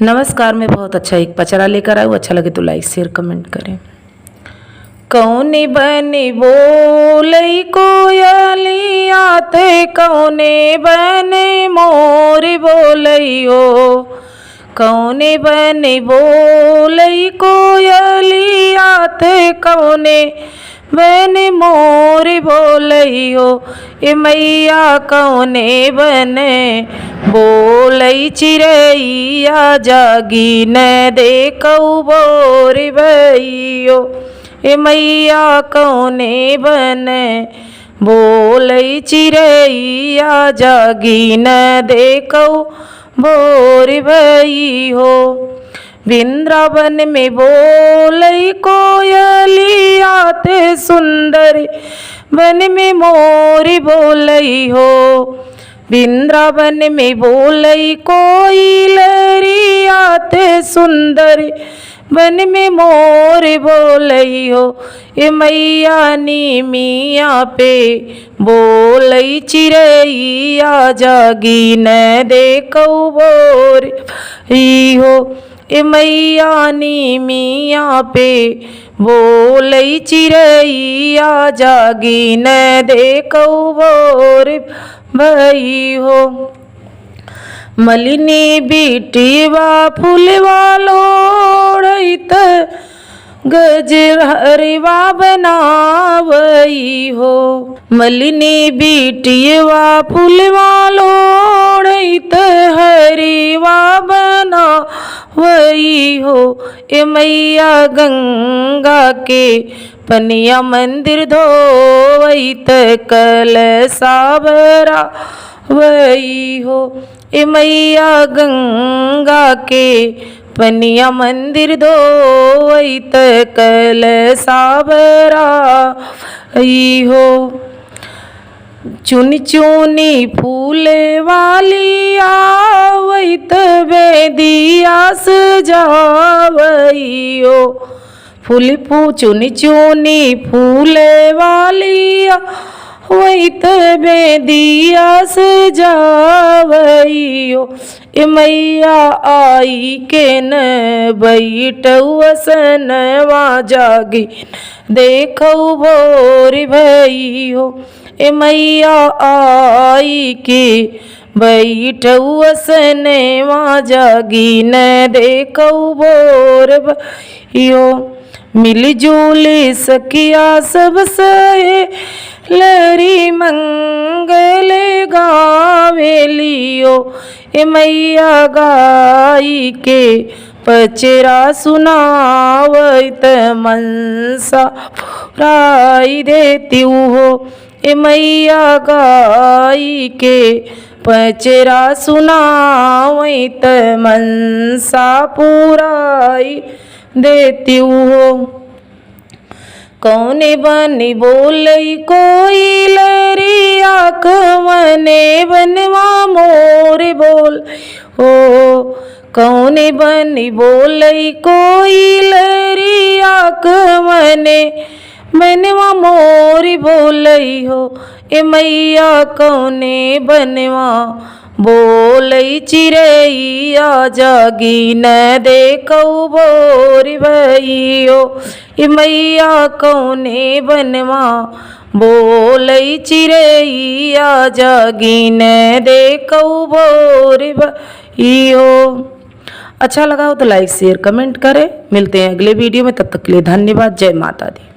नमस्कार। मैं बहुत अच्छा एक पचरा लेकर आई हूँ। अच्छा लगे तो लाइक शेयर कमेंट करें। कौने बने बोलई कोयलिया ते कौने बने मोर बोलई हो। कौने बने बोलई कोयलिया ते कौने बने मोर बोलई हो। ए मैया कौने बने बोलई चिड़ैया जागी न देखऊ बोर भइयो। ए मैया कौने बने बोलई चिड़ैया जागी न देखऊ बोर भइयो। वृंदावन में बोलई कोयलिया ते सुंदर वन में मोर बोलई हो। वृंदावन में बोलई कोयलिया ते सुंदर वन में मोर बोलई हो। ए मैया नी मिया पे बोलई चिड़ैया जागी न देखऊ बोर हो। ए मैया नी मिया पे बोलई चिड़ैया जागी न देखऊ बोर भई हो। मलिनी बिटिवा फूलवा लोड़त गजरवा बनावई हो। मलिनी बिटिवा फूलवा लोड़त हरिवा बनावई हो। ए मैया गंगा के पनिया मंदिर धोवई त कलसावरा वही हो। ए मैया गंगा के पनिया मंदिर धोवई त कलसावरा वही हो। चुनी चुनी फूले वाली आवई त बेदिया सजावई हो। चुनी चुनी फूले वाली वही त बेदिया सजावई हो। ए मैया आई के न बैठवसनवा जागी देखऊ भोर भई हो। ए मैया आई के बैठवसनवा जागी न देखऊ भोर भई हो। मिलजुली सखिया सब सहेलरी मंगल गावेलियो। ए मैया गाई के पचरा सुनावई त मनसा पुराई देती हो। ए मैया गाई के पचरा सुनावई त मनसा पुराई देती हो। कौने बनी बोलई कोयलिया कवने बनवा मोर बोल हो। कौने बनी बोलई कोयलिया कवने बनवा मोर बोलई हो। ए मैया कौने बनवा बोलई चिड़ैया जागी न देखऊ भोर भई हो। ए मैया कौने बनवा बोलई चिड़ैया जागी न देखऊ भोर भई हो। अच्छा लगा हो तो लाइक शेयर कमेंट करें। मिलते हैं अगले वीडियो में, तब तक के लिए धन्यवाद। जय माता दी।